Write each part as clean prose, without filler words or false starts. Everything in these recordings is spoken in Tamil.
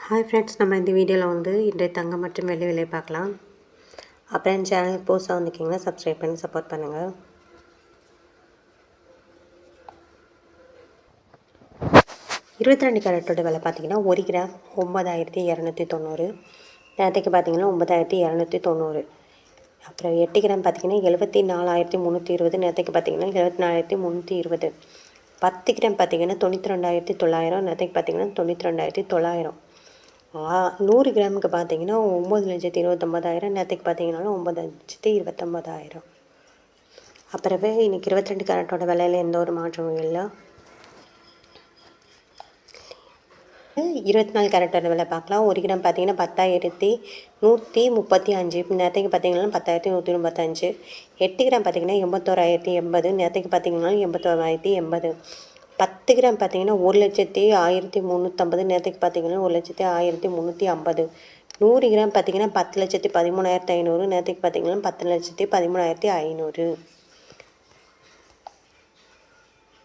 ஹாய் ஃப்ரெண்ட்ஸ், நம்ம இந்த வீடியோவில் வந்து இன்றைய தங்கம் மற்றும் வெள்ளி விலை பார்க்கலாம். அப்புறம் என் சேனலுக்கு புதுசாக வந்திருக்கீங்கன்னா சப்ஸ்கிரைப் பண்ணி சப்போர்ட் பண்ணுங்கள். இருபத்தி ரெண்டு கேரட்டோட விலை பார்த்தீங்கன்னா 1 கிராம் 9290. நேற்றுக்கு பார்த்தீங்கன்னா 9290. அப்புறம் 8 கிராம் பார்த்தீங்கன்னா 74,320. நேற்றுக்கு பார்த்தீங்கன்னா 74,320. 10 கிராம் பார்த்தீங்கன்னா 92,900. நேற்றுக்கு பார்த்தீங்கன்னா 92,900. 100 கிராமுக்கு பார்த்தீங்கன்னா 9,29,000. நேற்றுக்கு பார்த்தீங்கன்னா 9,29,000. அப்புறமே இன்றைக்கி 22 கேரட்டோட விலையில் எந்த ஒரு மாற்றமும் இல்லை. 24 கேரட்டோட விலை பார்க்கலாம். 1 கிராம் பார்த்தீங்கன்னா 10,135. நேற்றுக்கு பார்த்தீங்கன்னா 10,135. 8 கிராம் பார்த்தீங்கன்னா 81,080. நேற்றுக்கு பார்த்தீங்கன்னா 81,080. 10 கிராம் பார்த்தீங்கன்னா 1,01,350. நேற்றுக்கு பார்த்தீங்கன்னா 1,01,350. 100 கிராம் பார்த்தீங்கன்னா 10,13,500. நேற்றுக்கு பார்த்தீங்கன்னா 10,13,500.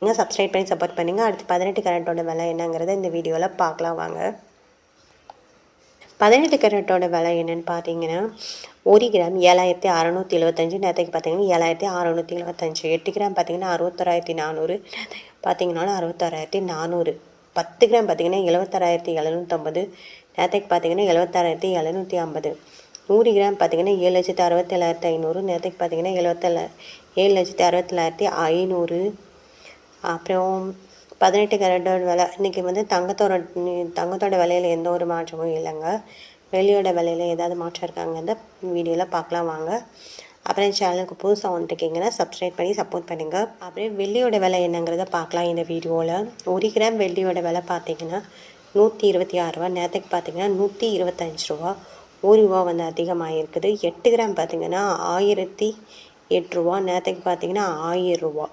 நீங்கள் சப்ஸ்கிரைப் பண்ணி சப்போர்ட் பண்ணுங்கள். அடுத்து 18 கேரட்டோட விலை என்னங்கிறத இந்த வீடியோவில் பார்க்கலாம் வாங்க. 18 கேரட்டோட விலை என்னென்னு பார்த்தீங்கன்னா 1 கிராம் 7,675. நேற்றுக்கு பார்த்தீங்கன்னா 7,675. 8 கிராம் பார்த்தீங்கன்னா 61,400. பார்த்தீங்கன்னா 61,400. 10 கிராம் பார்த்தீங்கன்னா 76,750. நேற்றுக்கு பார்த்தீங்கன்னா 76,750. 100 கிராம் பார்த்தீங்கன்னா 7,67,500. நேற்றுக்கு பார்த்தீங்கன்னா 7,67,500. அப்புறம் 18 கேரட்டோட விலை இன்றைக்கி வந்து தங்கத்தோட விலையில் எந்த ஒரு மாற்றமும் இல்லைங்க. வெள்ளியோட விலையில் ஏதாவது மாற்றம் இருக்காங்க இந்த வீடியோவில் பார்க்கலாம் வாங்க. அப்புறம் சேனலுக்கு புதுசாக வந்துருக்கீங்கன்னா சப்ஸ்கிரைப் பண்ணி சப்போர்ட் பண்ணுங்கள். அப்புறம் வெள்ளியோட விலை என்னங்கிறத பார்க்கலாம் இந்த வீடியோவில். 1 கிராம் வெள்ளியோட விலை பார்த்தீங்கன்னா 126 ரூபா. நேற்றுக்கு பார்த்தீங்கன்னா 125 ரூபா. 1 ரூபா வந்து அதிகமாக இருக்குது. 8 கிராம் பார்த்தீங்கன்னா 1,008 ரூபா. நேற்றுக்கு பார்த்தீங்கன்னா 1000 ரூபா.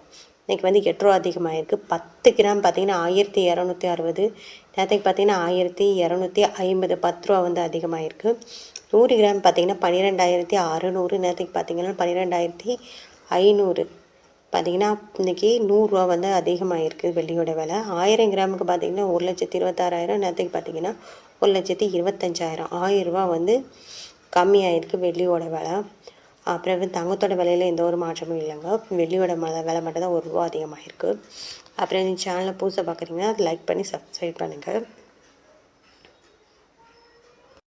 இன்றைக்கி வந்து 8 ரூபா அதிகமாக இருக்குது. 10 கிராம் பார்த்தீங்கன்னா 1,260. நேற்றுக்கு பார்த்தீங்கன்னா 1,250. 10 ரூபா வந்து அதிகமாக இருக்குது. 100 கிராம் பார்த்தீங்கன்னா 12,600. நேற்றுக்கு பார்த்தீங்கன்னா 12,500. பார்த்தீங்கன்னா இன்றைக்கி 100 ரூபா வந்து அதிகமாக இருக்குது வெள்ளியோட விலை. 1000 கிராமுக்கு பார்த்தீங்கன்னா 1,26,000. நேற்றுக்கு பார்த்தீங்கன்னா 1,25,000. 1000 ரூபா வந்து கம்மியாக இருக்குது வெள்ளியோட விலை. அப்புறம் தங்கத்தோட விலையில் எந்த ஒரு மாற்றமும் இல்லைங்க. வெள்ளியோட விலை மட்டும் தான் 1 ரூபா அதிகமாக இருக்குது. அப்புறம் இந்த சேனலை புதுசாக பார்க்குறீங்கன்னா லைக் பண்ணி சப்ஸ்கிரைப் பண்ணுங்கள்.